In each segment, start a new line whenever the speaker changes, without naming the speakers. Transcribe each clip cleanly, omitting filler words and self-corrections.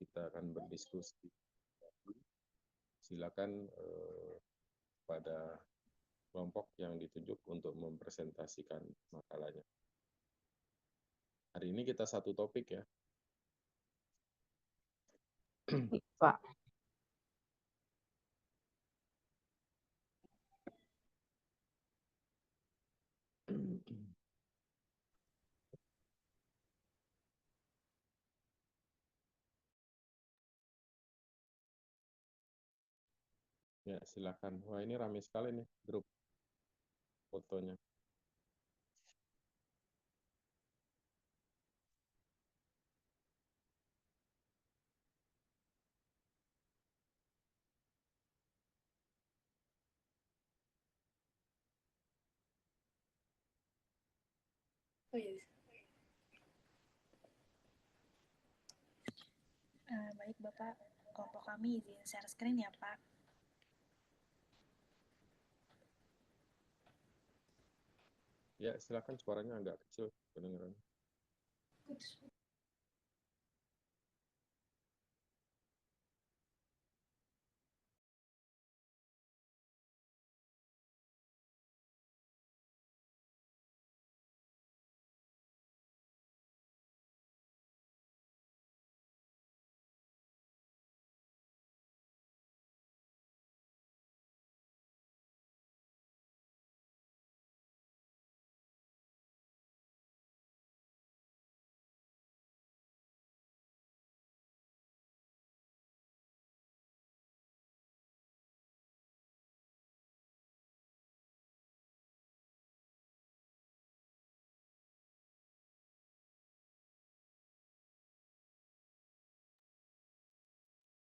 kita akan berdiskusi. Silakan pada kelompok yang ditunjuk untuk mempresentasikan makalahnya. Hari ini kita satu topik ya.
Pak.
Ya, silakan. Wah, ini ramai sekali nih grup fotonya.
Oh iya. Baik Bapak, kelompok kami izin share screen ya Pak.
Ya, silakan, suaranya agak kecil kedengaran.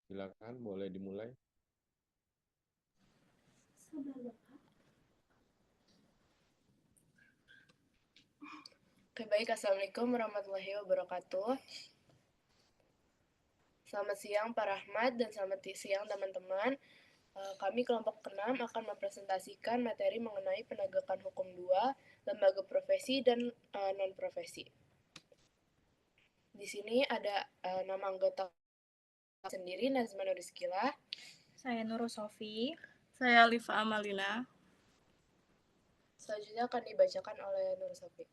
Silakan, boleh dimulai.
Oke baik, Assalamualaikum warahmatullahi wabarakatuh. Selamat siang Pak Rahmat dan selamat siang teman-teman. Kami kelompok ke-6 akan mempresentasikan materi mengenai penegakan hukum 2, lembaga profesi dan non-profesi. Di sini ada nama anggota sendiri, Nazma Nuriskila.
Saya Nurul Sofi.
Saya Alifa Amalina.
Selanjutnya akan dibacakan oleh Nur Sofi.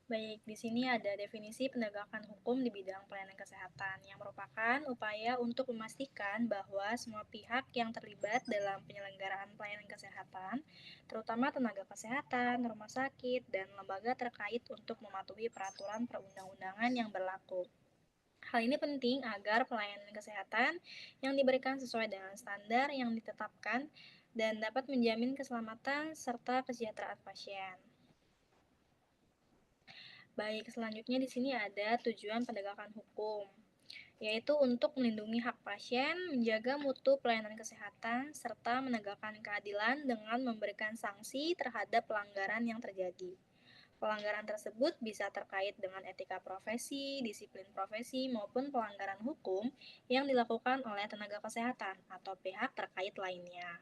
Baik, di sini ada definisi penegakan hukum di bidang pelayanan kesehatan yang merupakan upaya untuk memastikan bahwa semua pihak yang terlibat dalam penyelenggaraan pelayanan kesehatan, terutama tenaga kesehatan, rumah sakit, dan lembaga terkait untuk mematuhi peraturan perundang-undangan yang berlaku. Hal ini penting agar pelayanan kesehatan yang diberikan sesuai dengan standar yang ditetapkan dan dapat menjamin keselamatan serta kesejahteraan pasien. Baik, selanjutnya di sini ada tujuan penegakan hukum, yaitu untuk melindungi hak pasien, menjaga mutu pelayanan kesehatan, serta menegakkan keadilan dengan memberikan sanksi terhadap pelanggaran yang terjadi. Pelanggaran tersebut bisa terkait dengan etika profesi, disiplin profesi, maupun pelanggaran hukum yang dilakukan oleh tenaga kesehatan atau pihak terkait lainnya.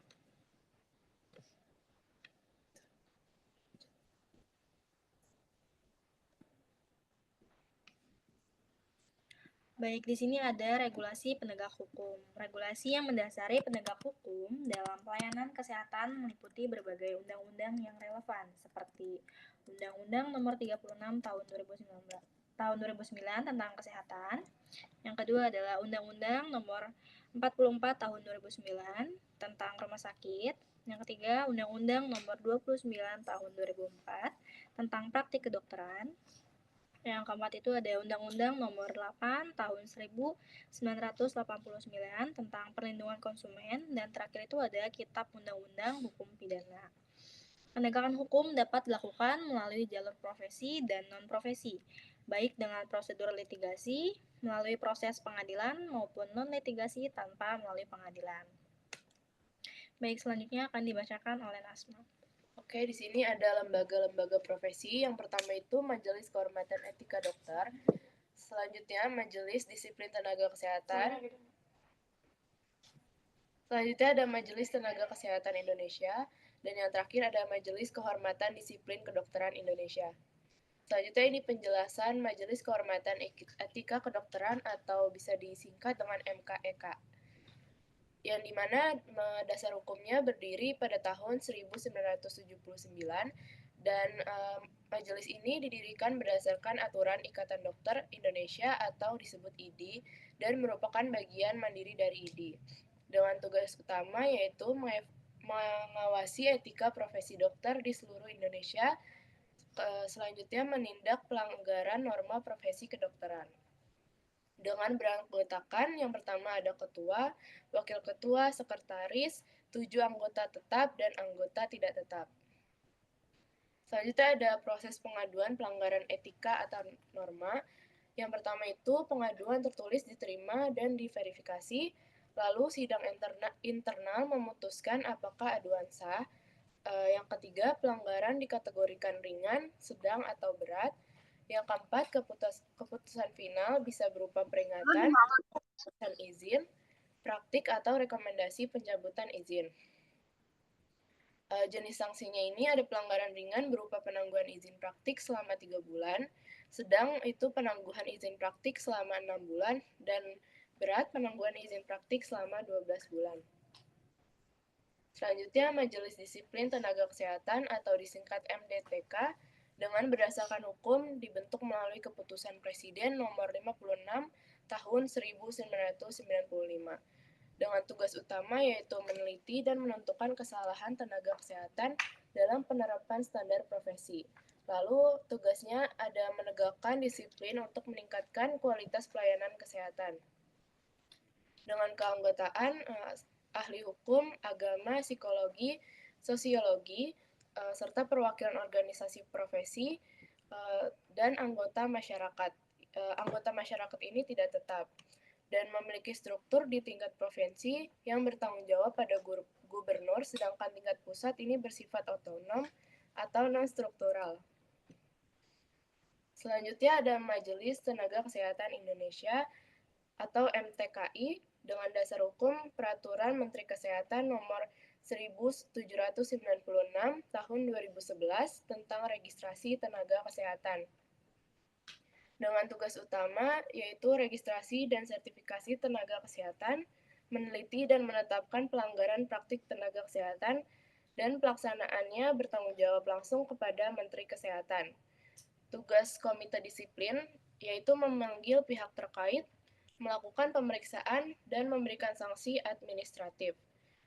Baik, di sini ada regulasi penegak hukum. Regulasi yang mendasari penegak hukum dalam pelayanan kesehatan meliputi berbagai undang-undang yang relevan, seperti Undang-Undang Nomor 36 Tahun 2009 tentang Kesehatan. Yang kedua adalah Undang-Undang Nomor 44 Tahun 2009 tentang Rumah Sakit. Yang ketiga, Undang-Undang Nomor 29 Tahun 2004 tentang Praktik Kedokteran. Yang keempat itu ada Undang-Undang Nomor 8 Tahun 1989 tentang Perlindungan Konsumen, dan terakhir itu ada Kitab Undang-Undang Hukum Pidana. Penegakan hukum dapat dilakukan melalui jalur profesi dan non-profesi, baik dengan prosedur litigasi, melalui proses pengadilan, maupun non-litigasi tanpa melalui pengadilan. Baik, selanjutnya akan dibacakan oleh Nasma.
Oke, di sini ada lembaga-lembaga profesi. Yang pertama itu Majelis Kehormatan Etika Dokter. Selanjutnya Majelis Disiplin Tenaga Kesehatan. Selanjutnya ada Majelis Tenaga Kesehatan Indonesia. Dan yang terakhir ada Majelis Kehormatan Disiplin Kedokteran Indonesia. Selanjutnya ini penjelasan Majelis Kehormatan Etika Kedokteran atau bisa disingkat dengan MKEK. Yang dimana dasar hukumnya berdiri pada tahun 1979 dan majelis ini didirikan berdasarkan aturan Ikatan Dokter Indonesia atau disebut IDI dan merupakan bagian mandiri dari IDI dengan tugas utama yaitu mengawasi etika profesi dokter di seluruh Indonesia. Selanjutnya menindak pelanggaran norma profesi kedokteran dengan beranggotakan yang pertama ada ketua, wakil ketua, sekretaris, 7 anggota tetap, dan anggota tidak tetap. Selanjutnya ada proses pengaduan pelanggaran etika atau norma. Yang pertama itu pengaduan tertulis diterima dan diverifikasi, lalu sidang internal memutuskan apakah aduan sah. Yang ketiga, pelanggaran dikategorikan ringan, sedang, atau berat. Yang keempat, keputusan final bisa berupa peringatan, pencabutan izin, praktik, atau rekomendasi pencabutan izin. Jenis sanksinya ini ada pelanggaran ringan berupa penangguhan izin praktik selama 3 bulan, sedang itu penangguhan izin praktik selama 6 bulan, dan berat penangguhan izin praktik selama 12 bulan. Selanjutnya, Majelis Disiplin Tenaga Kesehatan atau disingkat MDTK dengan berdasarkan hukum dibentuk melalui keputusan Presiden nomor 56 tahun 1995 dengan tugas utama yaitu meneliti dan menentukan kesalahan tenaga kesehatan dalam penerapan standar profesi. Lalu tugasnya ada menegakkan disiplin untuk meningkatkan kualitas pelayanan kesehatan. Dengan keanggotaan ahli hukum, agama, psikologi, sosiologi, serta perwakilan organisasi profesi, dan anggota masyarakat. Anggota masyarakat ini tidak tetap dan memiliki struktur di tingkat provinsi yang bertanggung jawab pada gubernur, sedangkan tingkat pusat ini bersifat otonom atau non-struktural. Selanjutnya ada Majelis Tenaga Kesehatan Indonesia atau MTKI dengan dasar hukum Peraturan Menteri Kesehatan nomor 1796 tahun 2011 tentang registrasi tenaga kesehatan. Dengan tugas utama yaitu registrasi dan sertifikasi tenaga kesehatan, meneliti dan menetapkan pelanggaran praktik tenaga kesehatan, dan pelaksanaannya bertanggung jawab langsung kepada Menteri Kesehatan. Tugas Komite Disiplin yaitu memanggil pihak terkait, melakukan pemeriksaan, dan memberikan sanksi administratif.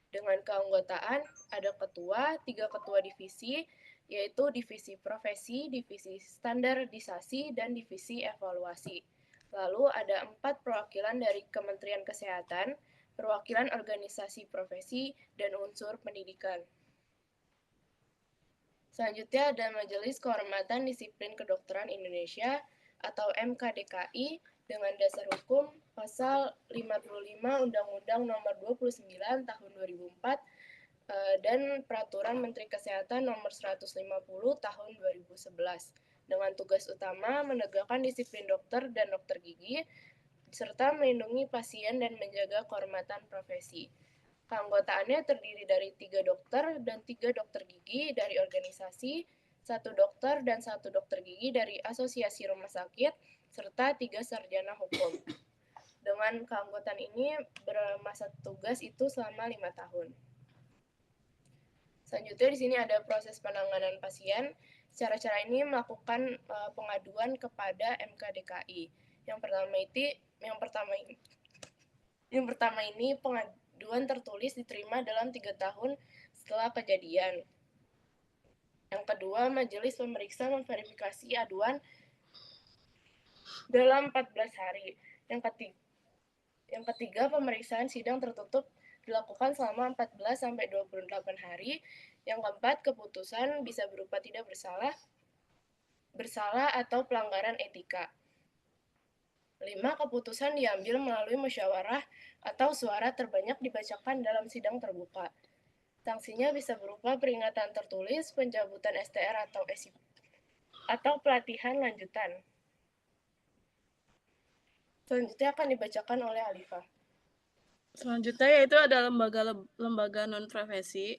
Dengan keanggotaan ada ketua, 3 ketua divisi, yaitu divisi profesi, divisi standarisasi, dan divisi evaluasi. Lalu ada 4 perwakilan dari Kementerian Kesehatan, perwakilan organisasi profesi, dan unsur pendidikan. Selanjutnya ada Majelis Kehormatan Disiplin Kedokteran Indonesia atau MKDKI dengan dasar hukum pasal 55 Undang-Undang Nomor 29 Tahun 2004 dan Peraturan Menteri Kesehatan Nomor 150 Tahun 2011 dengan tugas utama menegakkan disiplin dokter dan dokter gigi serta melindungi pasien dan menjaga kehormatan profesi. Keanggotaannya terdiri dari 3 dokter dan 3 dokter gigi dari organisasi, 1 dokter dan 1 dokter gigi dari asosiasi rumah sakit, serta 3 sarjana hukum. Dengan keanggotaan ini bermasa tugas itu selama 5 tahun. Selanjutnya di sini ada proses penanganan pasien. Cara-cara ini melakukan pengaduan kepada MKDKI. Yang pertama ini pengaduan tertulis diterima dalam 3 tahun setelah kejadian. Yang kedua, majelis memeriksa memverifikasi aduan dalam 14 hari. Yang ketiga, pemeriksaan sidang tertutup dilakukan selama 14-28 hari. Yang keempat, keputusan bisa berupa tidak bersalah atau pelanggaran etika. 5. Keputusan diambil melalui musyawarah atau suara terbanyak dibacakan dalam sidang terbuka. Sanksinya bisa berupa peringatan tertulis, pencabutan STR atau SIP, atau pelatihan lanjutan. Selanjutnya akan dibacakan oleh Alifah.
Selanjutnya yaitu ada lembaga non-profesi.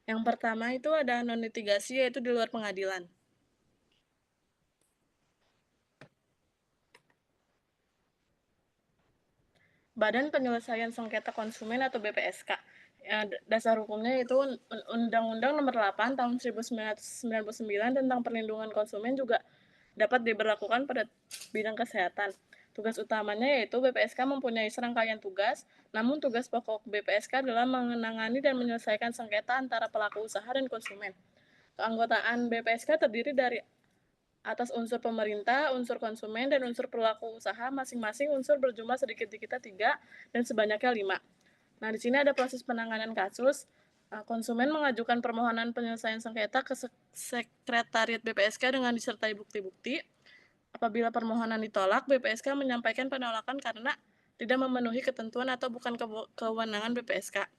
Yang pertama itu ada non-litigasi, yaitu di luar pengadilan. Badan Penyelesaian Sengketa Konsumen atau BPSK. Ya, dasar hukumnya itu Undang-Undang Nomor 8 Tahun 1999 tentang Perlindungan Konsumen juga dapat diberlakukan pada bidang kesehatan. Tugas utamanya yaitu BPSK mempunyai serangkaian tugas, namun tugas pokok BPSK adalah menangani dan menyelesaikan sengketa antara pelaku usaha dan konsumen. Keanggotaan BPSK terdiri dari atas unsur pemerintah, unsur konsumen, dan unsur pelaku usaha. Masing-masing unsur berjumlah sedikit-sedikitnya 3 dan sebanyaknya 5. Nah, di sini ada proses penanganan kasus. Konsumen mengajukan permohonan penyelesaian sengketa ke Sekretariat BPSK dengan disertai bukti-bukti. Apabila permohonan ditolak, BPSK menyampaikan penolakan karena tidak memenuhi ketentuan atau bukan kewenangan BPSK.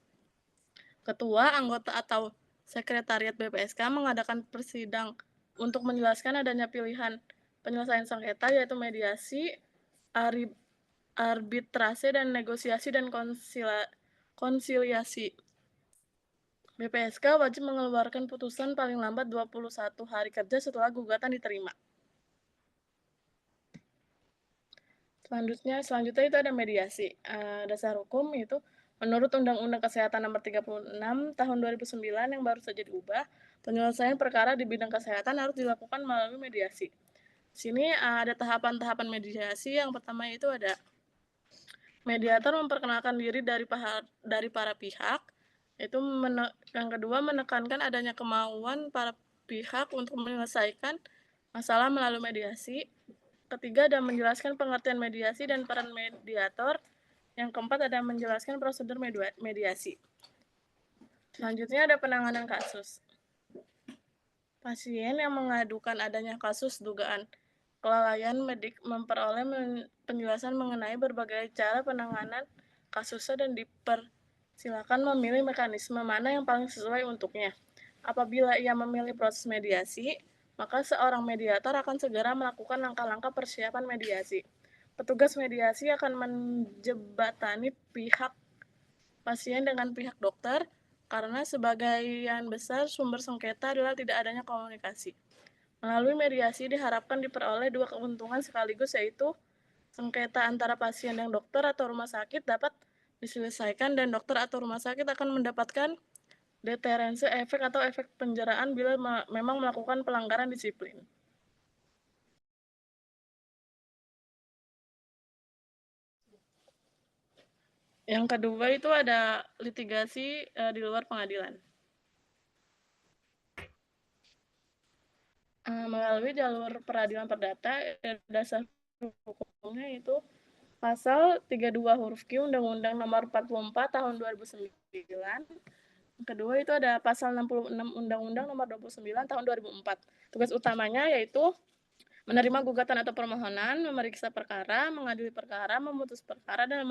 Ketua, anggota, atau Sekretariat BPSK mengadakan persidang untuk menjelaskan adanya pilihan penyelesaian sengketa, yaitu mediasi, arbitrase, dan negosiasi dan konsiliasi. BPSK wajib mengeluarkan putusan paling lambat 21 hari kerja setelah gugatan diterima. Selanjutnya itu ada mediasi. Dasar hukum itu menurut Undang-Undang Kesehatan Nomor 36 Tahun 2009 yang baru saja diubah, penyelesaian perkara di bidang kesehatan harus dilakukan melalui mediasi. Sini ada tahapan-tahapan mediasi. Yang pertama itu ada mediator memperkenalkan diri dari para pihak. Yang kedua menekankan adanya kemauan para pihak untuk menyelesaikan masalah melalui mediasi. Ketiga ada menjelaskan pengertian mediasi dan peran mediator. Yang keempat ada menjelaskan prosedur mediasi. Selanjutnya ada penanganan kasus. Pasien yang mengadukan adanya kasus dugaan kelalaian medik memperoleh penjelasan mengenai berbagai cara penanganan kasusnya dan dipersilakan memilih mekanisme mana yang paling sesuai untuknya. Apabila ia memilih proses mediasi, maka seorang mediator akan segera melakukan langkah-langkah persiapan mediasi. Petugas mediasi akan menjembatani pihak pasien dengan pihak dokter, karena sebagian besar sumber sengketa adalah tidak adanya komunikasi. Melalui mediasi diharapkan diperoleh 2 keuntungan sekaligus, yaitu sengketa antara pasien dan dokter atau rumah sakit dapat diselesaikan dan dokter atau rumah sakit akan mendapatkan deterensi efek atau efek penjaraan bila memang melakukan pelanggaran disiplin. Yang kedua itu ada litigasi di luar pengadilan. Melalui jalur peradilan perdata, dasar hukumnya itu pasal 32 huruf Q Undang-Undang Nomor 44 Tahun 2009. Yang kedua itu ada pasal 66 Undang-Undang Nomor 29 Tahun 2004. Tugas utamanya yaitu menerima gugatan atau permohonan, memeriksa perkara, mengadili perkara, memutus perkara, dan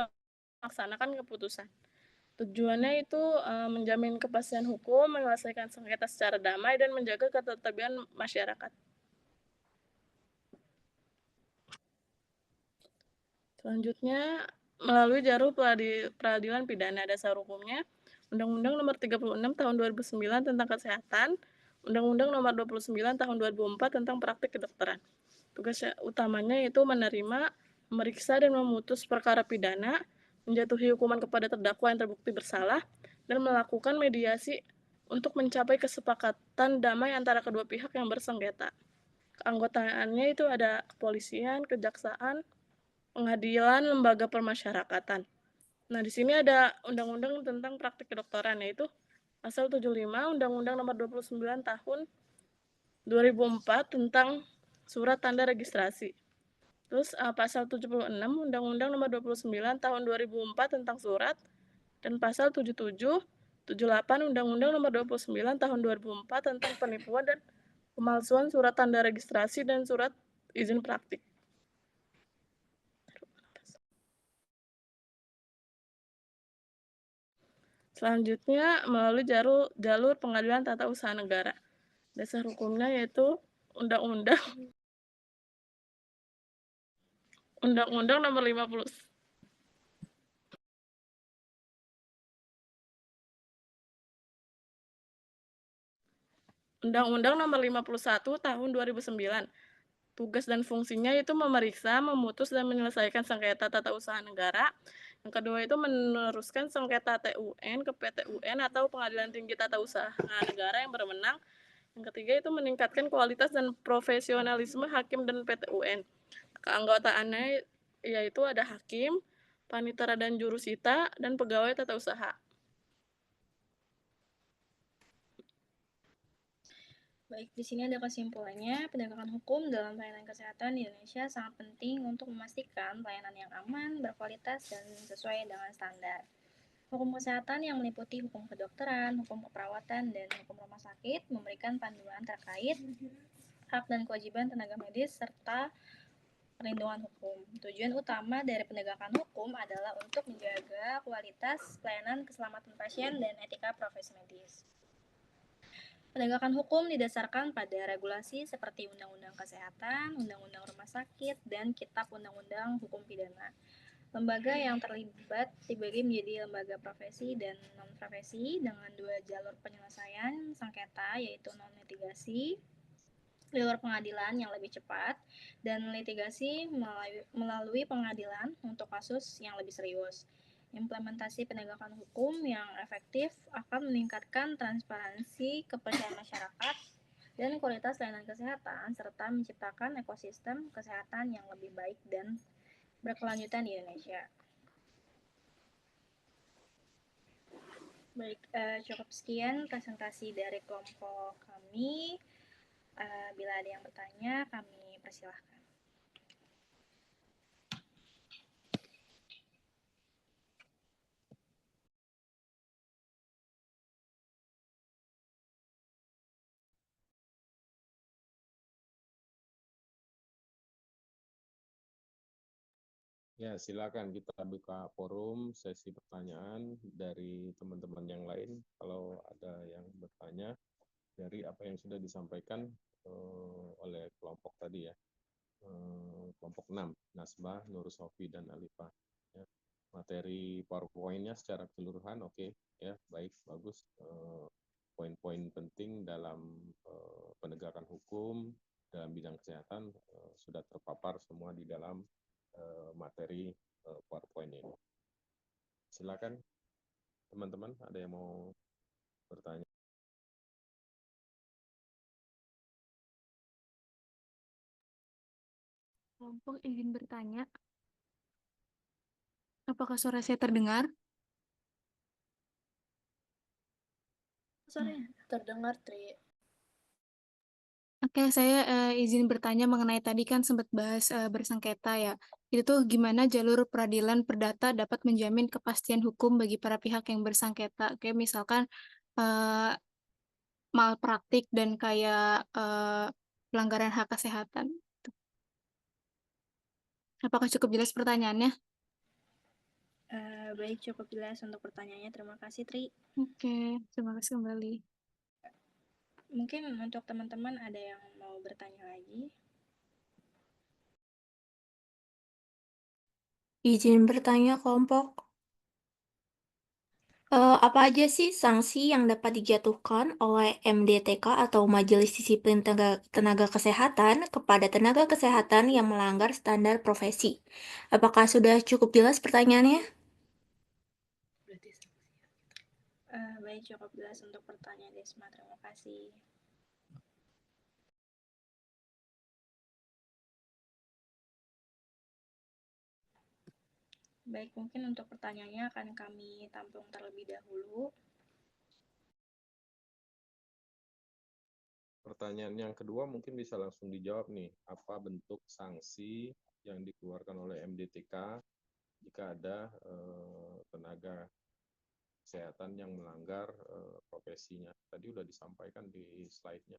melaksanakan keputusan. Tujuannya itu menjamin kepastian hukum, menyelesaikan sengketa secara damai, dan menjaga ketertiban masyarakat. Selanjutnya, melalui jalur peradilan pidana. Dasar hukumnya Undang-Undang Nomor 36 Tahun 2009 tentang Kesehatan, Undang-Undang Nomor 29 Tahun 2004 tentang Praktik Kedokteran. Tugas utamanya yaitu menerima, memeriksa, dan memutus perkara pidana, menjatuhi hukuman kepada terdakwa yang terbukti bersalah, dan melakukan mediasi untuk mencapai kesepakatan damai antara kedua pihak yang bersengketa. Keanggotaannya itu ada kepolisian, kejaksaan, pengadilan, lembaga permasyarakatan. Nah, di sini ada undang-undang tentang praktik kedokteran, yaitu pasal 75 Undang-Undang Nomor 29 Tahun 2004 tentang surat tanda registrasi. Terus pasal 76 Undang-Undang Nomor 29 Tahun 2004 tentang surat, dan pasal 77, 78 Undang-Undang Nomor 29 Tahun 2004 tentang penipuan dan pemalsuan surat tanda registrasi dan surat izin praktik. Selanjutnya melalui jalur pengadilan tata usaha negara. Dasar hukumnya yaitu Undang-Undang Nomor 50 Undang-Undang Nomor 51 Tahun 2009. Tugas dan fungsinya itu memeriksa, memutus, dan menyelesaikan sengketa tata usaha negara. Yang kedua itu meneruskan sengketa TUN ke PT-UN atau Pengadilan Tinggi Tata Usaha Negara yang berwenang. Yang ketiga itu meningkatkan kualitas dan profesionalisme hakim dan PT-UN. Keanggotaannya yaitu ada hakim, panitera dan jurusita, dan pegawai tata usaha.
Baik, di sini ada kesimpulannya, penegakan hukum dalam pelayanan kesehatan di Indonesia sangat penting untuk memastikan pelayanan yang aman, berkualitas, dan sesuai dengan standar. Hukum kesehatan yang meliputi hukum kedokteran, hukum keperawatan, dan hukum rumah sakit memberikan panduan terkait hak dan kewajiban tenaga medis serta perlindungan hukum. Tujuan utama dari penegakan hukum adalah untuk menjaga kualitas pelayanan keselamatan pasien dan etika profesi medis. Penegakan hukum didasarkan pada regulasi seperti Undang-Undang Kesehatan, Undang-Undang Rumah Sakit, dan Kitab Undang-Undang Hukum Pidana. Lembaga yang terlibat dibagi menjadi lembaga profesi dan non-profesi dengan dua jalur penyelesaian sengketa, yaitu non-litigasi, jalur pengadilan yang lebih cepat, dan litigasi melalui pengadilan untuk kasus yang lebih serius. Implementasi penegakan hukum yang efektif akan meningkatkan transparansi, kepercayaan masyarakat, dan kualitas layanan kesehatan, serta menciptakan ekosistem kesehatan yang lebih baik dan berkelanjutan di Indonesia. Baik, cukup sekian presentasi dari kelompok kami. Bila ada yang bertanya, kami persilahkan.
Ya, silakan kita buka forum sesi pertanyaan dari teman-teman yang lain. Kalau ada yang bertanya dari apa yang sudah disampaikan oleh kelompok tadi ya, kelompok 6, Nasbah, Nur Sofi, dan Alifah. Ya. Materi PowerPoint-nya secara keseluruhan oke, ya, baik, bagus. Poin-poin penting dalam penegakan hukum dalam bidang kesehatan sudah terpapar semua di dalam materi PowerPoint ini. Silakan teman-teman, ada yang mau bertanya?
Kelompok izin bertanya. Apakah suara saya terdengar?
Sorry.
Terdengar, Tri.
Oke, saya izin bertanya mengenai tadi kan sempat bahas bersengketa ya. Itu tuh gimana jalur peradilan perdata dapat menjamin kepastian hukum bagi para pihak yang bersengketa? Kayak misalkan eh, malpraktik dan kayak pelanggaran hak kesehatan. Apakah cukup jelas pertanyaannya?
Baik, cukup jelas untuk pertanyaannya. Terima kasih, Tri.
Oke, terima kasih kembali.
Mungkin untuk teman-teman ada yang mau bertanya lagi?
Izin bertanya kelompok. Apa aja sih sanksi yang dapat dijatuhkan oleh MDTK atau Majelis Disiplin Tenaga Kesehatan kepada tenaga kesehatan yang melanggar standar profesi? Apakah sudah cukup jelas pertanyaannya?
Baik, cukup jelas untuk pertanyaan Desma. Terima kasih. Baik, mungkin untuk pertanyaannya akan kami tampung terlebih dahulu.
Pertanyaan yang kedua mungkin bisa langsung dijawab nih. Apa bentuk sanksi yang dikeluarkan oleh MDTK jika ada tenaga kesehatan yang melanggar profesinya? Tadi udah disampaikan di slide-nya.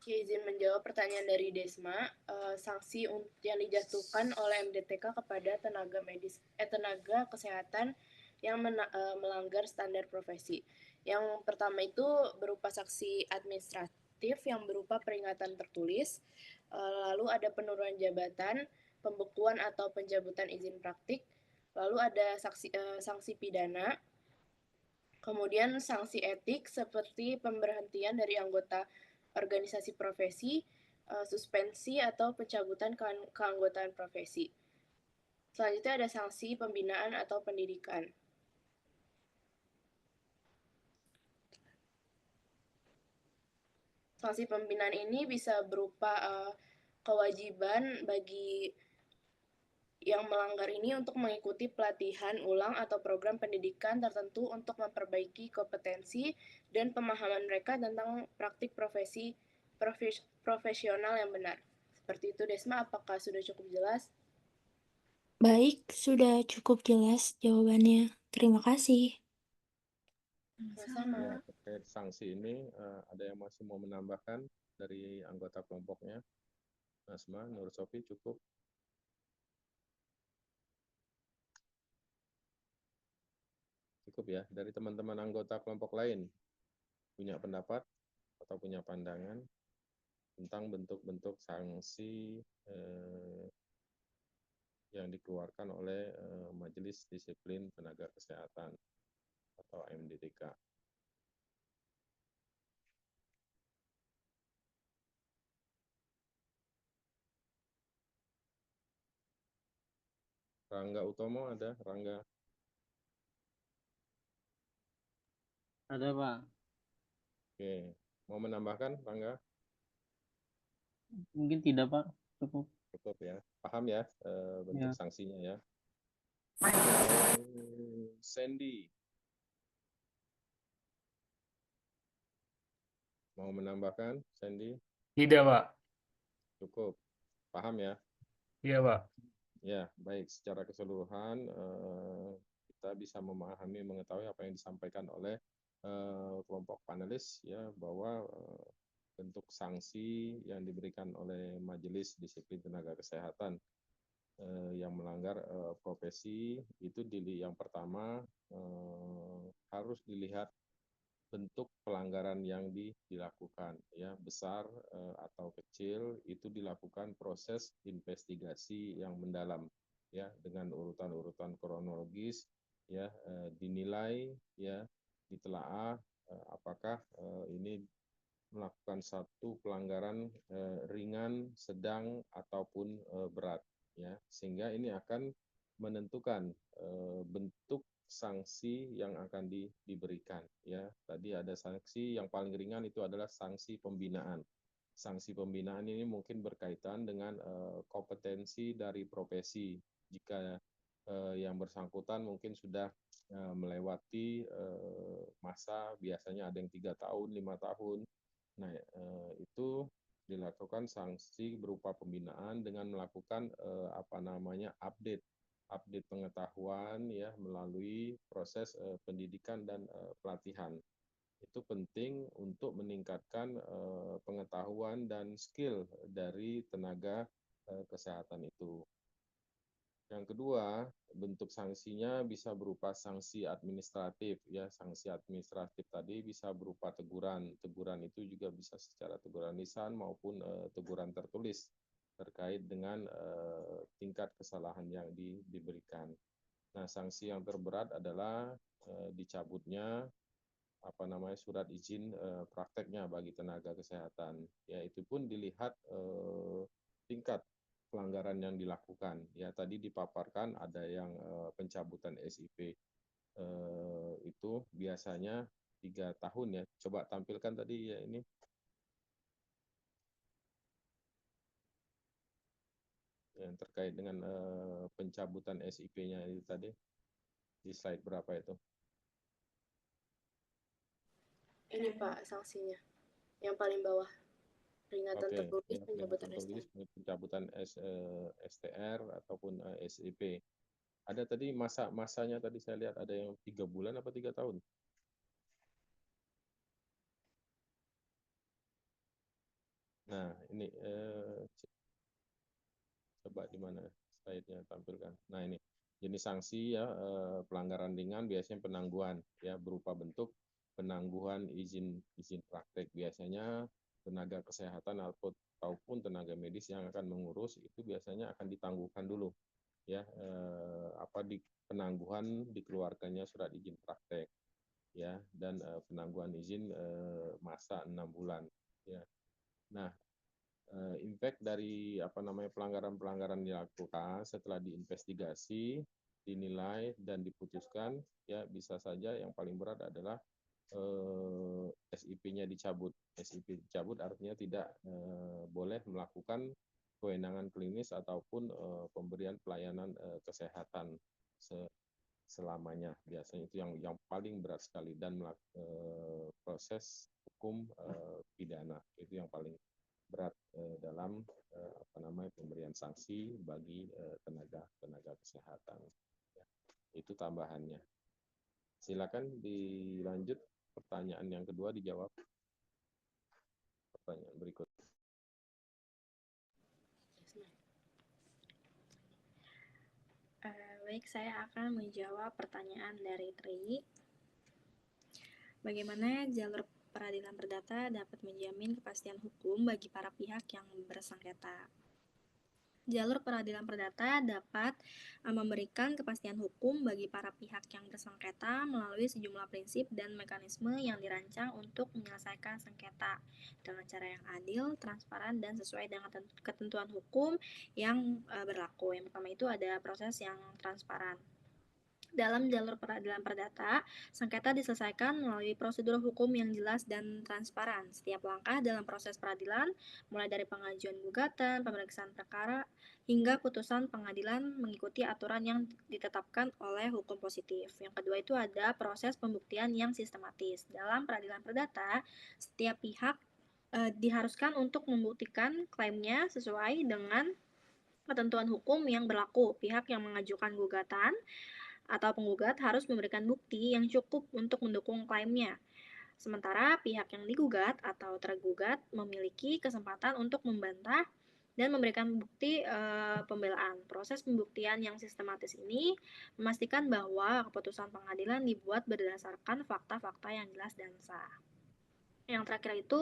Oke, izin menjawab pertanyaan dari Desma. Sanksi yang dijatuhkan oleh MDTK kepada tenaga kesehatan yang melanggar standar profesi. Yang pertama itu berupa sanksi administratif yang berupa peringatan tertulis, lalu ada penurunan jabatan, pembekuan atau pencabutan izin praktik, lalu ada sanksi pidana, kemudian sanksi etik seperti pemberhentian dari anggota organisasi profesi, suspensi atau pencabutan keanggotaan profesi. Selanjutnya ada sanksi pembinaan atau pendidikan. Sanksi pembinaan ini bisa berupa kewajiban bagi yang melanggar ini untuk mengikuti pelatihan ulang atau program pendidikan tertentu untuk memperbaiki kompetensi dan pemahaman mereka tentang praktik profesional yang benar. Seperti itu, Desma, apakah sudah cukup jelas?
Baik, sudah cukup jelas jawabannya. Terima kasih.
Sama-sama.
Ya, terkait sanksi ini ada yang masih mau menambahkan dari anggota kelompoknya? Nasma, Nur Sofi, cukup? Cukup ya. Dari teman-teman anggota kelompok lain, punya pendapat atau punya pandangan tentang bentuk-bentuk sanksi yang dikeluarkan oleh Majelis Disiplin Tenaga Kesehatan atau MDTK. Rangga Utomo ada? Rangga?
Ada, Pak.
Oke. Mau menambahkan, Rangga?
Mungkin tidak, Pak. Cukup.
Cukup ya. Paham ya bentuk
Ya.
sanksinya ya. Sandy. Mau menambahkan, Sandy?
Tidak, Pak.
Cukup. Paham ya?
Iya, Pak.
Ya, baik. Secara keseluruhan kita bisa memahami, mengetahui apa yang disampaikan oleh kelompok panelis ya, bahwa bentuk sanksi yang diberikan oleh Majelis Disiplin Tenaga Kesehatan yang melanggar profesi itu yang pertama harus dilihat bentuk pelanggaran yang dilakukan ya, besar atau kecil, itu dilakukan proses investigasi yang mendalam ya, dengan urutan-urutan kronologis ya, dinilai ya, ditelaah apakah ini melakukan satu pelanggaran ringan, sedang ataupun berat ya, sehingga ini akan menentukan bentuk sanksi yang akan diberikan ya. Tadi ada sanksi yang paling ringan itu adalah sanksi pembinaan. Sanksi pembinaan ini mungkin berkaitan dengan kompetensi dari profesi. Jika yang bersangkutan mungkin sudah melewati masa, biasanya ada yang 3 tahun, 5 tahun. Nah, itu dilakukan sanksi berupa pembinaan dengan melakukan update pengetahuan ya, melalui proses pendidikan dan pelatihan. Itu penting untuk meningkatkan pengetahuan dan skill dari tenaga kesehatan itu. Yang kedua, bentuk sanksinya bisa berupa sanksi administratif ya. Sanksi administratif tadi bisa berupa teguran. Teguran itu juga bisa secara teguran lisan maupun teguran tertulis terkait dengan tingkat kesalahan yang diberikan. Nah, sanksi yang terberat adalah dicabutnya surat izin prakteknya bagi tenaga kesehatan. Ya, itu pun dilihat tingkat pelanggaran yang dilakukan. Ya, tadi dipaparkan ada yang pencabutan SIP itu biasanya 3 tahun ya. Coba tampilkan tadi ya ini. Yang terkait dengan pencabutan SIP-nya itu tadi. Di slide berapa itu?
Ini Pak sanksinya. Yang paling bawah. Peringatan
Oke,
tertulis,
ya,
pencabutan
tertulis
STR.
pencabutan STR ataupun SIP. Ada tadi masanya tadi saya lihat ada yang 3 bulan apa 3 tahun? Nah, ini coba di mana slide-nya tampilkan. Nah, ini jenis sanksi ya, pelanggaran ringan biasanya penangguhan ya, berupa bentuk penangguhan izin praktek. Biasanya tenaga kesehatan ataupun tenaga medis yang akan mengurus itu biasanya akan ditangguhkan dulu ya, di penangguhan dikeluarkannya surat izin praktek ya, dan penangguhan izin masa 6 bulan ya. Nah, impact dari pelanggaran-pelanggaran dilakukan setelah diinvestigasi, dinilai dan diputuskan ya, bisa saja yang paling berat adalah SIP-nya dicabut. SIP dicabut artinya tidak boleh melakukan kewenangan klinis ataupun pemberian pelayanan kesehatan selamanya. Biasanya itu yang paling berat sekali, dan proses hukum pidana itu yang paling berat dalam pemberian sanksi bagi tenaga kesehatan. Ya, itu tambahannya. Silakan dilanjut, pertanyaan yang kedua dijawab. Pertanyaan berikut.
Baik, saya akan menjawab pertanyaan dari Tri. Bagaimana jalur peradilan perdata dapat menjamin kepastian hukum bagi para pihak yang bersengketa? Jalur peradilan perdata dapat memberikan kepastian hukum bagi para pihak yang bersengketa melalui sejumlah prinsip dan mekanisme yang dirancang untuk menyelesaikan sengketa dengan cara yang adil, transparan, dan sesuai dengan ketentuan hukum yang berlaku. Yang pertama itu ada proses yang transparan. Dalam jalur peradilan perdata, sengketa diselesaikan melalui prosedur hukum yang jelas dan transparan. Setiap langkah dalam proses peradilan, mulai dari pengajuan gugatan, pemeriksaan perkara, hingga putusan pengadilan mengikuti aturan yang ditetapkan oleh hukum positif. Yang kedua itu ada proses pembuktian yang sistematis. Dalam peradilan perdata, setiap pihak diharuskan untuk membuktikan klaimnya sesuai dengan ketentuan hukum yang berlaku. Pihak yang mengajukan gugatan atau penggugat harus memberikan bukti yang cukup untuk mendukung klaimnya. Sementara pihak yang digugat atau tergugat memiliki kesempatan untuk membantah dan memberikan bukti pembelaan. Proses pembuktian yang sistematis ini memastikan bahwa keputusan pengadilan dibuat berdasarkan fakta-fakta yang jelas dan sah. Yang terakhir itu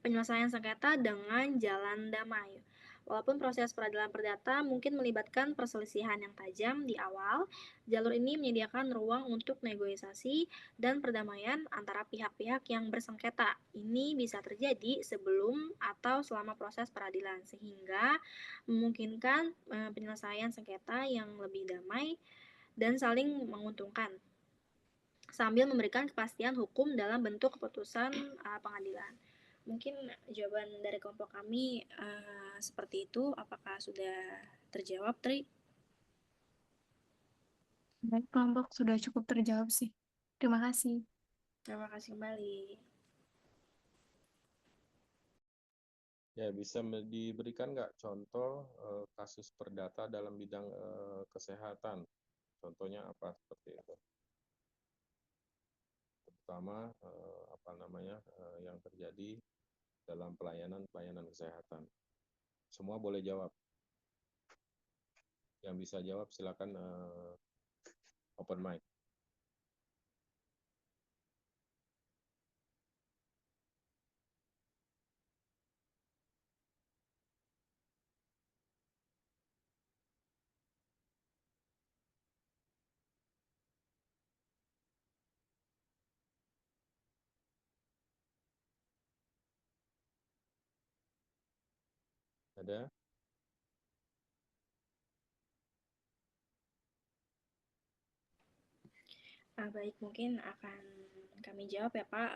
penyelesaian sengketa dengan jalan damai. Walaupun proses peradilan perdata mungkin melibatkan perselisihan yang tajam di awal, jalur ini menyediakan ruang untuk negosiasi dan perdamaian antara pihak-pihak yang bersengketa. Ini bisa terjadi sebelum atau selama proses peradilan, sehingga memungkinkan penyelesaian sengketa yang lebih damai dan saling menguntungkan, sambil memberikan kepastian hukum dalam bentuk keputusan pengadilan. Mungkin jawaban dari kelompok kami seperti itu. Apakah sudah terjawab, Tri?
Baik, kelompok sudah cukup terjawab sih. Terima kasih.
Terima kasih kembali.
Ya, bisa diberikan nggak contoh kasus perdata dalam bidang kesehatan? Contohnya apa seperti itu? Terutama yang terjadi dalam pelayanan kesehatan. Semua boleh jawab. Yang bisa jawab silakan open mic. Ada?
Baik, mungkin akan kami jawab ya Pak,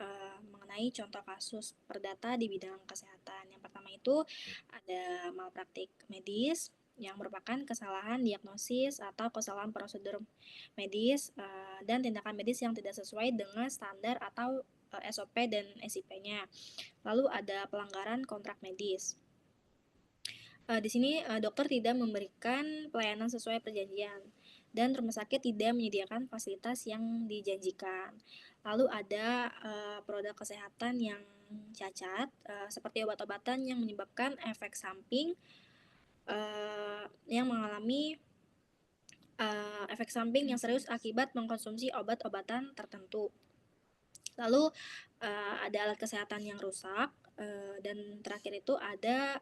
mengenai contoh kasus perdata di bidang kesehatan. Yang pertama itu ada malpraktik medis yang merupakan kesalahan diagnosis atau kesalahan prosedur medis dan tindakan medis yang tidak sesuai dengan standar atau SOP dan SIP-nya. Lalu ada pelanggaran kontrak medis. Di sini dokter tidak memberikan pelayanan sesuai perjanjian dan rumah sakit tidak menyediakan fasilitas yang dijanjikan. Lalu ada produk kesehatan yang cacat, seperti obat-obatan yang menyebabkan efek samping yang mengalami efek samping yang serius akibat mengkonsumsi obat-obatan tertentu. Lalu ada alat kesehatan yang rusak, dan terakhir itu ada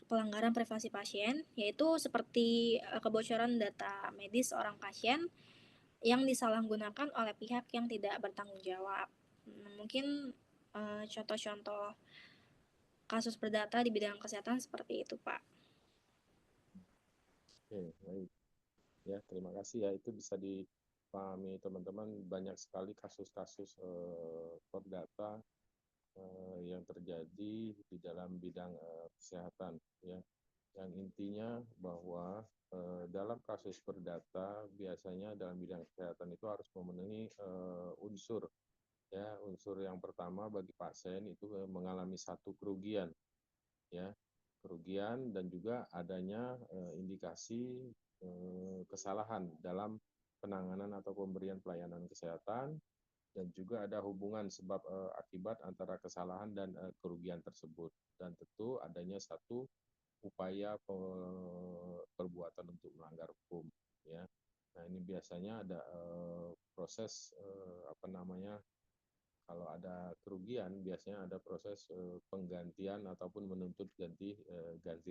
pelanggaran privasi pasien, yaitu seperti kebocoran data medis seorang pasien yang disalahgunakan oleh pihak yang tidak bertanggung jawab. Mungkin contoh-contoh kasus perdata di bidang kesehatan seperti itu, Pak.
Oke, baik. Ya, terima kasih ya. Itu bisa dipahami teman-teman, banyak sekali kasus-kasus perdata yang terjadi di dalam bidang kesehatan, ya. Yang intinya bahwa dalam kasus perdata biasanya dalam bidang kesehatan itu harus memenuhi unsur, ya. Unsur yang pertama bagi pasien itu mengalami satu kerugian, ya, kerugian, dan juga adanya indikasi kesalahan dalam penanganan atau pemberian pelayanan kesehatan, dan juga ada hubungan sebab akibat antara kesalahan dan kerugian tersebut, dan tentu adanya satu upaya perbuatan untuk melanggar hukum, ya. Nah, ini biasanya ada proses apa namanya, kalau ada kerugian biasanya ada proses penggantian ataupun menuntut ganti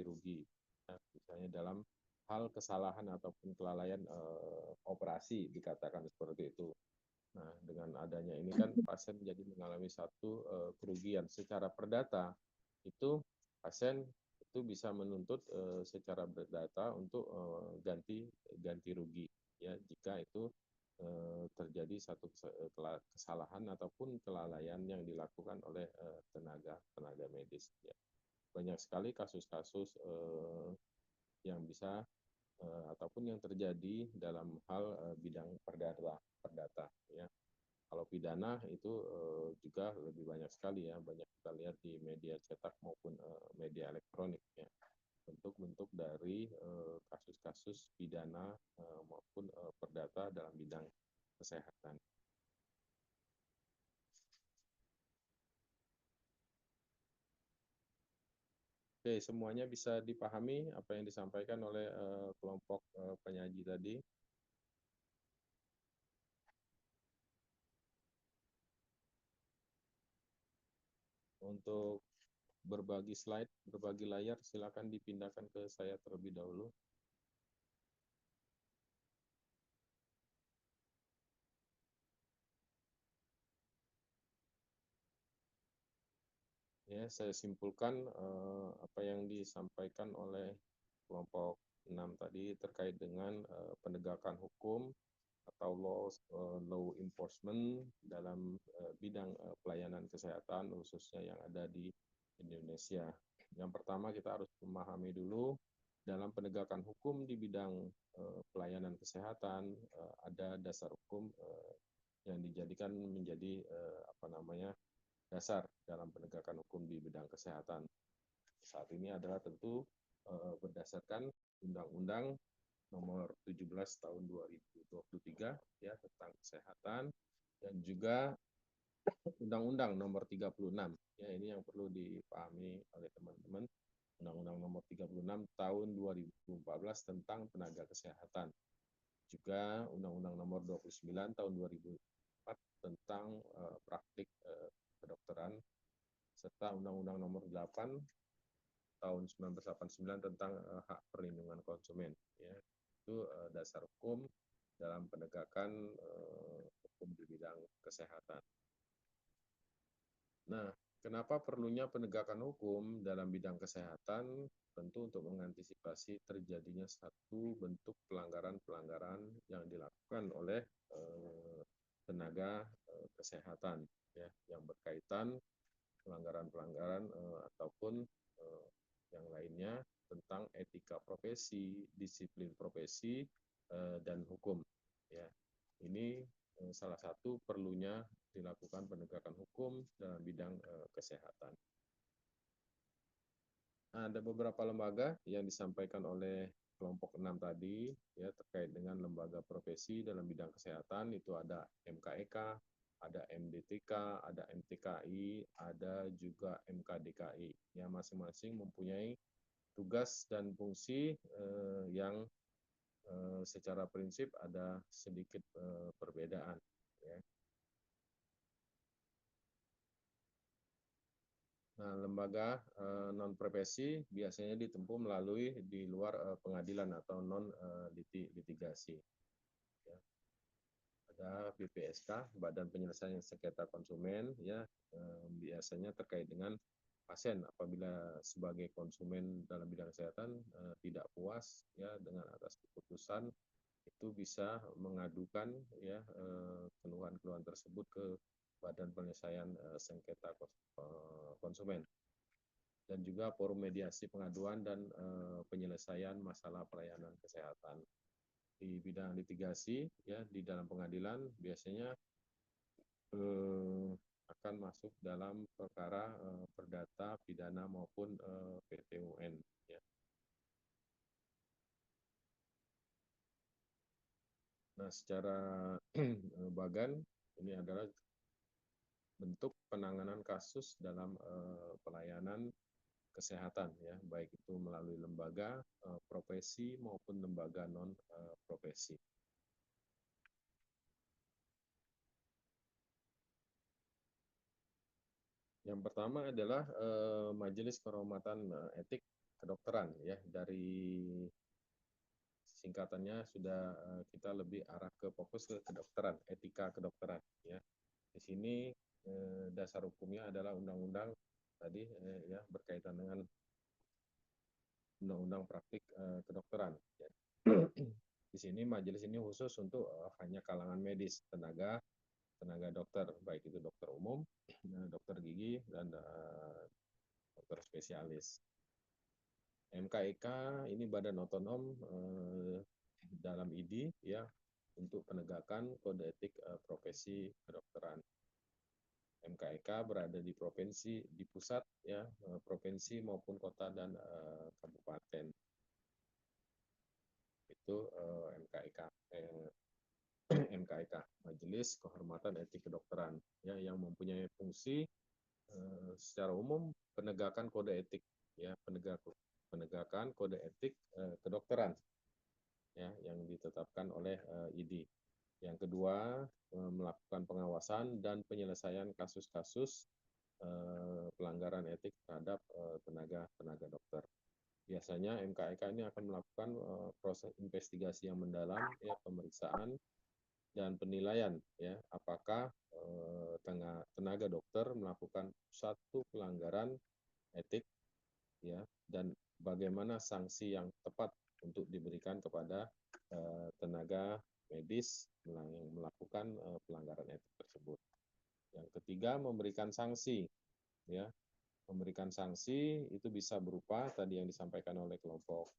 rugi, ya, misalnya dalam hal kesalahan ataupun kelalaian operasi dikatakan seperti itu. Nah, dengan adanya ini kan pasien jadi mengalami satu kerugian secara perdata, itu pasien itu bisa menuntut secara perdata untuk ganti rugi, ya, jika itu terjadi satu kesalahan ataupun kelalaian yang dilakukan oleh tenaga medis, ya. Banyak sekali kasus-kasus yang bisa ataupun yang terjadi dalam hal bidang perdata, ya. Kalau pidana itu juga lebih banyak sekali, ya, banyak kita lihat di media cetak maupun media elektronik, ya, bentuk-bentuk dari kasus-kasus pidana maupun perdata dalam bidang kesehatan. Oke, semuanya bisa dipahami apa yang disampaikan oleh kelompok penyaji tadi? Untuk berbagi slide, berbagi layar, silakan dipindahkan ke saya terlebih dahulu. Ya, saya simpulkan apa yang disampaikan oleh kelompok 6 tadi terkait dengan penegakan hukum atau law enforcement dalam bidang pelayanan kesehatan khususnya yang ada di Indonesia. Yang pertama, kita harus memahami dulu dalam penegakan hukum di bidang pelayanan kesehatan ada dasar hukum yang dijadikan menjadi apa namanya, dasar dalam penegakan hukum di bidang kesehatan. Saat ini adalah tentu berdasarkan Undang-Undang Nomor 17 Tahun 2023, ya, tentang kesehatan, dan juga Undang-Undang Nomor 36, ya, ini yang perlu dipahami oleh teman-teman. Undang-Undang Nomor 36 Tahun 2014 tentang tenaga kesehatan. Juga Undang-Undang Nomor 29 Tahun 2004 tentang praktik kedokteran, serta Undang-Undang Nomor 8 Tahun 1989 tentang hak perlindungan konsumen, ya. Itu dasar hukum dalam penegakan hukum di bidang kesehatan. Nah, kenapa perlunya penegakan hukum dalam bidang kesehatan? Tentu untuk mengantisipasi terjadinya satu bentuk pelanggaran-pelanggaran yang dilakukan oleh tenaga kesehatan, ya, yang berkaitan pelanggaran-pelanggaran ataupun yang lainnya tentang etika profesi, disiplin profesi, dan hukum, ya. Ini salah satu perlunya dilakukan penegakan hukum dalam bidang kesehatan. Ada beberapa lembaga yang disampaikan oleh kelompok 6 tadi, ya, terkait dengan lembaga profesi dalam bidang kesehatan. Itu ada MKEK, ada MDTK, ada MTKI, ada juga MKDKI. Ya, masing-masing mempunyai tugas dan fungsi yang secara prinsip ada sedikit perbedaan. Ya. Nah, lembaga non-profesi biasanya ditempuh melalui di luar pengadilan atau non-litigasi. Ya. Ada BPSK, Badan Penyelesaian Sengketa Konsumen, ya biasanya terkait dengan pasien apabila sebagai konsumen dalam bidang kesehatan tidak puas ya dengan atas keputusan, itu bisa mengadukan ya keluhan-keluhan tersebut ke Badan Penyelesaian Sengketa Konsumen, dan juga forum mediasi pengaduan dan penyelesaian masalah pelayanan kesehatan. Di bidang litigasi ya di dalam pengadilan biasanya akan masuk dalam perkara perdata, pidana maupun PT-UN. Ya. Nah, secara bagan ini adalah bentuk penanganan kasus dalam pelayanan kesehatan, ya, baik itu melalui lembaga profesi maupun lembaga non profesi. Yang pertama adalah Majelis Kehormatan Etik Kedokteran, ya, dari singkatannya sudah kita lebih arah ke fokus ke kedokteran, etika kedokteran, ya. Di sini dasar hukumnya adalah undang-undang tadi ya berkaitan dengan undang-undang praktik kedokteran. Ya. Di sini majelis ini khusus untuk hanya kalangan medis, tenaga dokter, baik itu dokter umum, dokter gigi, dan dokter spesialis. MKEK ini badan otonom dalam ID ya untuk penegakan kode etik profesi kedokteran. MKEK berada di provinsi, di pusat ya, provinsi maupun kota dan kabupaten. Itu MKEK. MKEK, Majelis Kehormatan Etik Kedokteran, ya, yang mempunyai fungsi secara umum penegakan kode etik, ya, penegakan kode etik kedokteran, ya, yang ditetapkan oleh ID. Yang kedua, melakukan pengawasan dan penyelesaian kasus-kasus pelanggaran etik terhadap tenaga dokter. Biasanya MKEK ini akan melakukan proses investigasi yang mendalam, ya, pemeriksaan dan penilaian, ya, apakah tenaga dokter melakukan suatu pelanggaran etik, ya, dan bagaimana sanksi yang tepat untuk diberikan kepada tenaga medis yang melakukan pelanggaran etik tersebut. Yang ketiga, memberikan sanksi, ya. Memberikan sanksi itu bisa berupa tadi yang disampaikan oleh kelompok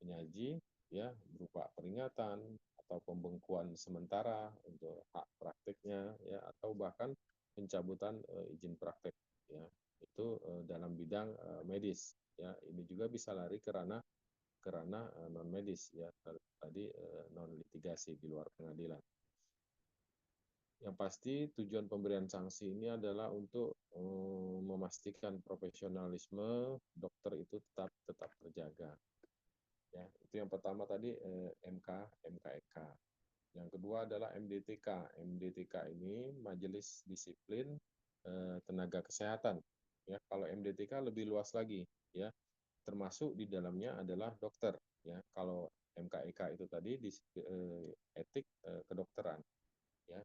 penyaji, ya, berupa peringatan atau pembengkuan sementara untuk hak praktiknya, ya, atau bahkan pencabutan izin praktek, ya, itu dalam bidang medis, ya. Ini juga bisa lari ke ranah non medis, ya, tadi non litigasi di luar pengadilan. Yang pasti tujuan pemberian sanksi ini adalah untuk memastikan profesionalisme dokter itu tetap terjaga. Ya, itu yang pertama tadi MKEK. Yang kedua adalah MDTK. MDTK ini Majelis Disiplin Tenaga Kesehatan. Ya, kalau MDTK lebih luas lagi, ya, termasuk di dalamnya adalah dokter. Ya, kalau MKEK itu tadi etik kedokteran. Ya,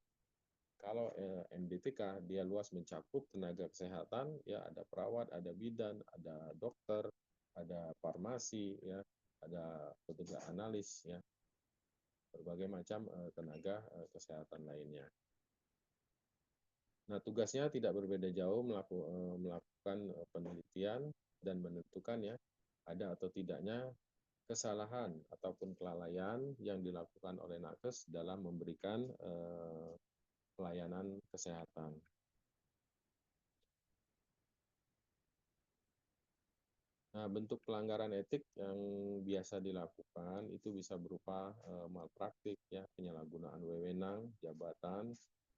kalau MDTK dia luas mencakup tenaga kesehatan, ya, ada perawat, ada bidan, ada dokter, ada farmasi, ya, ada petugas analis, ya, berbagai macam tenaga kesehatan lainnya. Nah, tugasnya tidak berbeda jauh melakukan penelitian dan menentukan, ya, ada atau tidaknya kesalahan ataupun kelalaian yang dilakukan oleh nakes dalam memberikan pelayanan kesehatan. Nah, bentuk pelanggaran etik yang biasa dilakukan itu bisa berupa malpraktik, ya, penyalahgunaan wewenang, jabatan,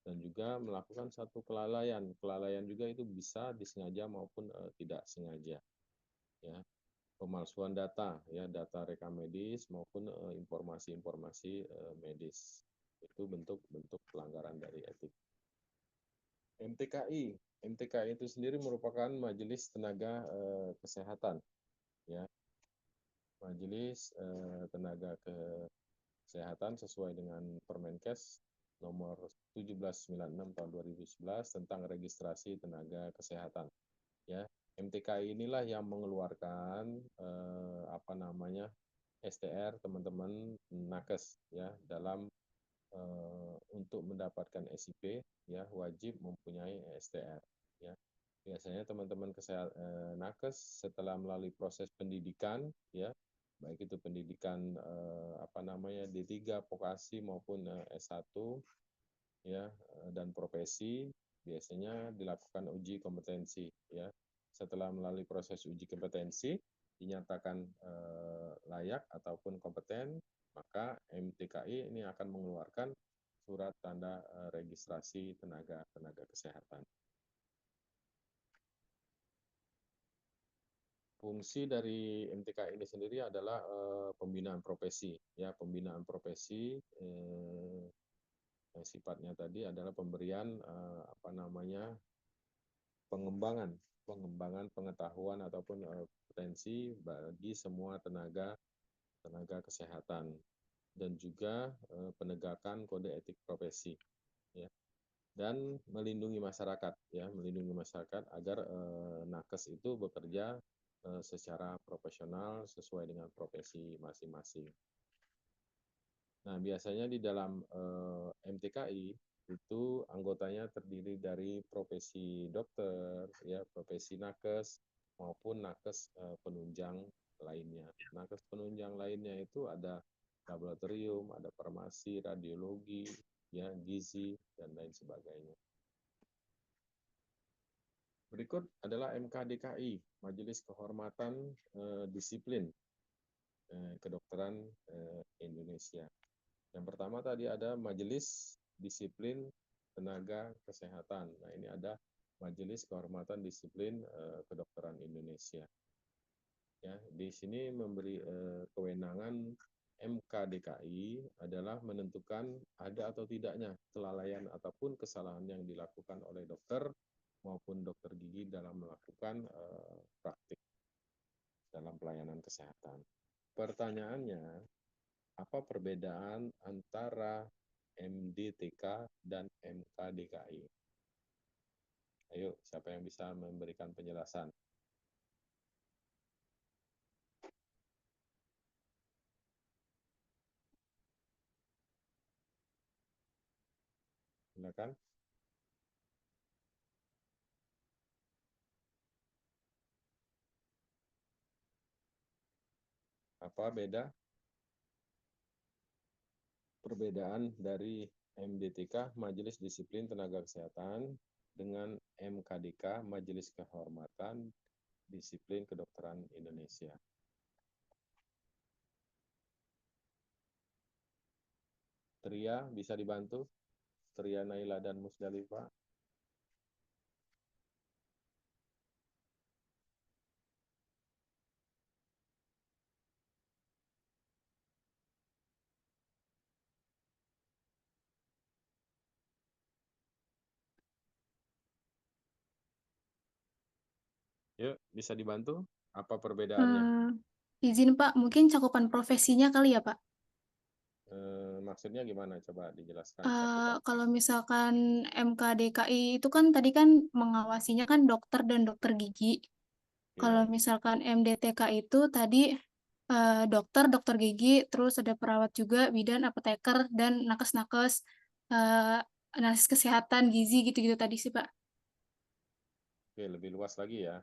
dan juga melakukan satu kelalaian. Kelalaian juga itu bisa disengaja maupun tidak sengaja. Ya, pemalsuan data, ya data rekam medis maupun informasi-informasi medis. Itu bentuk-bentuk pelanggaran dari etik. MTKI. MTKI itu sendiri merupakan Majelis Tenaga Kesehatan, ya. Majelis Tenaga Kesehatan sesuai dengan Permenkes nomor 1796 tahun 2011 tentang registrasi tenaga kesehatan. Ya, MTKI inilah yang mengeluarkan STR teman-teman nakes, ya, dalam untuk mendapatkan SIP, ya, wajib mempunyai STR, ya. Biasanya teman-teman nakes setelah melalui proses pendidikan, ya, baik itu pendidikan D3 vokasi maupun S1, ya, dan profesi, biasanya dilakukan uji kompetensi, ya. Setelah melalui proses uji kompetensi dinyatakan layak ataupun kompeten, maka MTKI ini akan mengeluarkan surat tanda registrasi tenaga kesehatan. Fungsi dari MTKI ini sendiri adalah pembinaan profesi, ya, pembinaan profesi yang sifatnya tadi adalah pemberian pengembangan pengetahuan ataupun potensi bagi semua tenaga kesehatan, dan juga penegakan kode etik profesi, ya, dan melindungi masyarakat, ya, melindungi masyarakat agar nakes itu bekerja secara profesional sesuai dengan profesi masing-masing. Nah, biasanya di dalam MTKI itu anggotanya terdiri dari profesi dokter, ya, profesi nakes maupun nakes penunjang lainnya. Nakes penunjang lainnya itu ada laboratorium, ada farmasi, radiologi, ya, gizi, dan lain sebagainya. Berikut adalah MKDKI, Majelis Kehormatan Disiplin Kedokteran Indonesia. Yang pertama tadi ada Majelis Disiplin Tenaga Kesehatan. Nah, ini ada Majelis Kehormatan Disiplin Kedokteran Indonesia. Ya, di sini memberi kewenangan MKDKI adalah menentukan ada atau tidaknya kelalaian ataupun kesalahan yang dilakukan oleh dokter maupun dokter gigi dalam melakukan praktik dalam pelayanan kesehatan. Pertanyaannya, apa perbedaan antara MDTK dan MKDKI? Ayo, siapa yang bisa memberikan penjelasan? Silakan. Apa perbedaan dari MDTK, Majelis Disiplin Tenaga Kesehatan, dengan MKDK, Majelis Kehormatan Disiplin Kedokteran Indonesia? Tria, bisa dibantu? Tria, Naila, dan Musdalifah. Yuk, bisa dibantu? Apa perbedaannya?
Izin Pak, mungkin cakupan profesinya kali ya Pak?
Maksudnya gimana? Coba dijelaskan cakupan.
Kalau misalkan MKDKI itu kan tadi kan mengawasinya kan dokter dan dokter gigi. Kalau
Ya,
misalkan MDTK itu tadi dokter, dokter gigi, terus ada perawat juga, bidan, apoteker, dan nakes-nakes, analisis kesehatan, gizi, gitu-gitu tadi sih Pak.
oke, lebih luas lagi ya.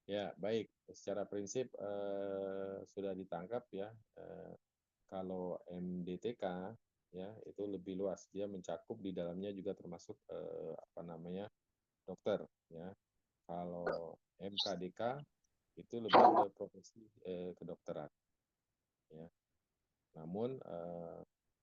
Ya, baik. Secara prinsip sudah ditangkap ya. Kalau MDTK ya itu lebih luas. Dia mencakup di dalamnya juga termasuk dokter ya. Kalau MKDK itu lebih ke profesi kedokteran. ya. Namun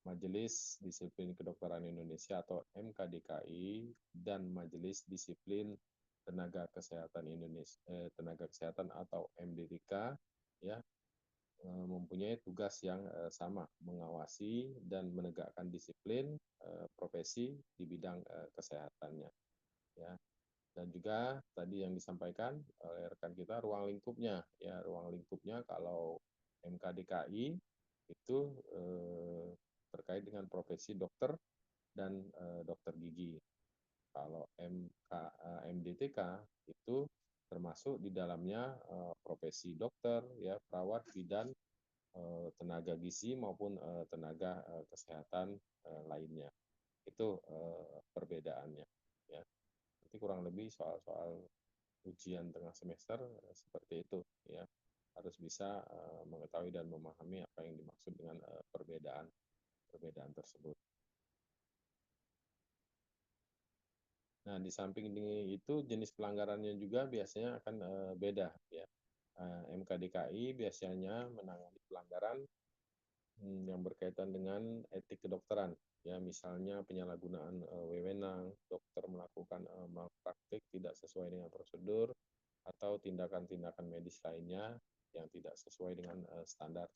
Majelis Disiplin Kedokteran Indonesia atau MKDKI dan Majelis Disiplin Tenaga Kesehatan Indonesia, Tenaga Kesehatan atau MDTK, ya, mempunyai tugas yang sama, mengawasi dan menegakkan disiplin profesi di bidang kesehatannya, ya. Dan juga tadi yang disampaikan oleh rekan kita ruang lingkupnya, ya, ruang lingkupnya kalau MKDKI itu terkait dengan profesi dokter dan dokter gigi. Kalau MDTK itu termasuk di dalamnya profesi dokter, ya, perawat, bidan, tenaga gizi maupun tenaga kesehatan lainnya. Itu perbedaannya, ya. Nanti kurang lebih soal-soal ujian tengah semester seperti itu, ya. Harus bisa mengetahui dan memahami apa yang dimaksud dengan perbedaan tersebut. Nah, di samping itu jenis pelanggarannya juga biasanya akan beda, ya. MKDKI biasanya menangani pelanggaran yang berkaitan dengan etik kedokteran, ya, misalnya penyalahgunaan wewenang, dokter melakukan malpraktik tidak sesuai dengan prosedur atau tindakan-tindakan medis lainnya yang tidak sesuai dengan standar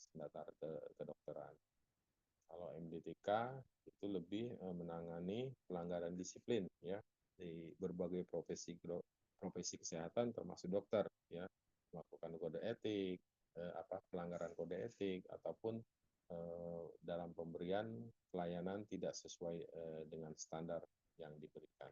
kedokteran. Kalau MDTK itu lebih menangani pelanggaran disiplin, ya, di berbagai profesi kesehatan termasuk dokter, ya, melakukan kode etik, pelanggaran kode etik ataupun dalam pemberian pelayanan tidak sesuai dengan standar yang diberikan.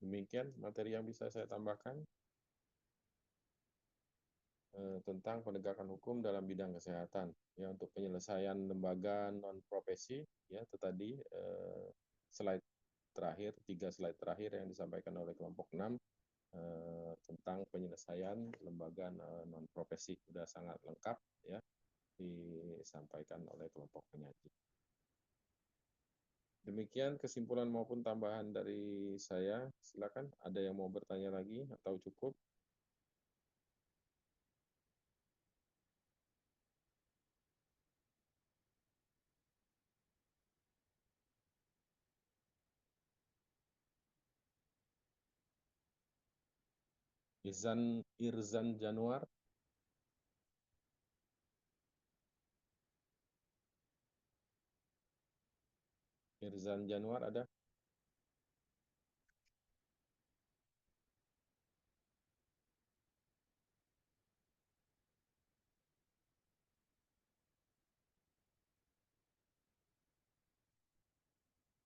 Demikian materi yang bisa saya tambahkan tentang penegakan hukum dalam bidang kesehatan. Ya, untuk penyelesaian lembaga non profesi, ya, itu tadi slide terakhir, 3 slide terakhir yang disampaikan oleh kelompok 6 tentang penyelesaian lembaga non profesi sudah sangat lengkap, ya, disampaikan oleh kelompok penyaji. Demikian kesimpulan maupun tambahan dari saya. Silakan, ada yang mau bertanya lagi atau cukup? Irzan Januar. Irzan Januar ada?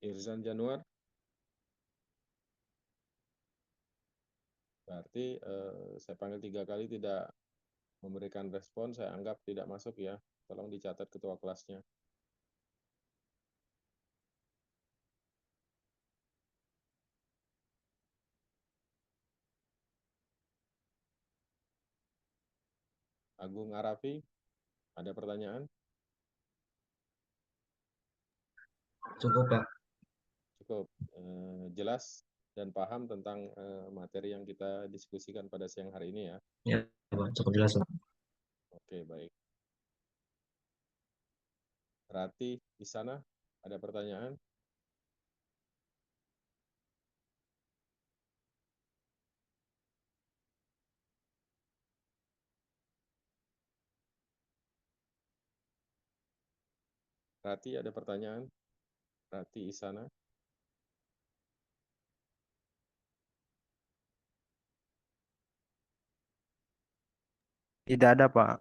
Irzan Januar? Berarti saya panggil 3 kali tidak memberikan respon, saya anggap tidak masuk, ya. Tolong dicatat ketua kelasnya. Agung Arafi, ada pertanyaan?
Cukup, Pak.
Cukup. Jelas dan paham tentang materi yang kita diskusikan pada siang hari ini, ya?
Ya, Pak. Cukup jelas, Pak.
Oke, baik. Rati di sana, ada pertanyaan? Rati, ada pertanyaan? Rati Isana?
Tidak ada, Pak.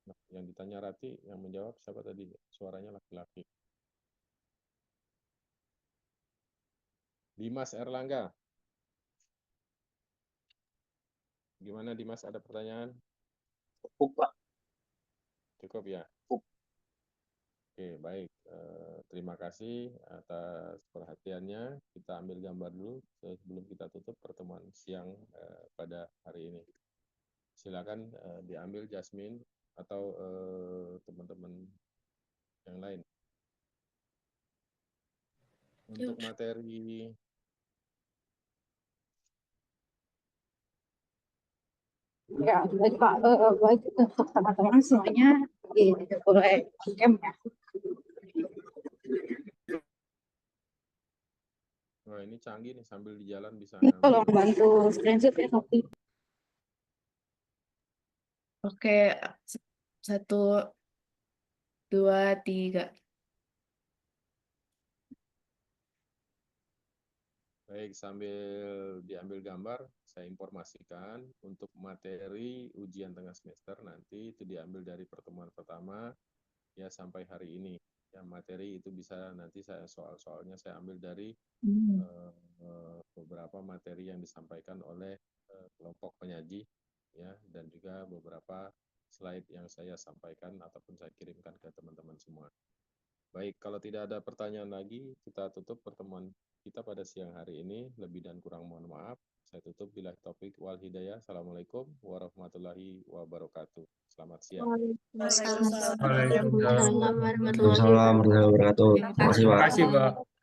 Nah, yang ditanya Rati, yang menjawab siapa tadi? Suaranya laki-laki. Dimas Erlangga. Gimana Dimas, ada pertanyaan?
Cukup, Pak.
Cukup, ya? Oke, baik. Terima kasih atas perhatiannya. Kita ambil gambar dulu sebelum kita tutup pertemuan siang pada hari ini. silakan diambil Jasmine atau teman-teman yang lain. Untuk materi
Ya, baik Pak. Baik untuk teman-teman semuanya boleh camp ya.
wah ini canggih nih, sambil di jalan bisa
Ini tolong
ngambil.
bantu screenshot ya Sofi.
Oke, 1, 2, 3.
Baik, sambil diambil gambar, saya informasikan untuk materi ujian tengah semester nanti itu diambil dari pertemuan pertama ya sampai hari ini. Ya, materi itu bisa nanti saya soal-soalnya saya ambil dari beberapa materi yang disampaikan oleh kelompok penyaji ya, dan juga beberapa slide yang saya sampaikan ataupun saya kirimkan ke teman-teman semua. Baik, kalau tidak ada pertanyaan lagi, kita tutup pertemuan kita pada siang hari ini. Lebih dan kurang mohon maaf. Saya tutup bila topik wal hidayah. Assalamualaikum warahmatullahi wabarakatuh. Selamat siang.
Waalaikumsalam
Waalaikumsalam
warahmatullahi wabarakatuh.
warahmatullahi wabarakatuh. Terima kasih, Pak.
Terima kasih, Pak.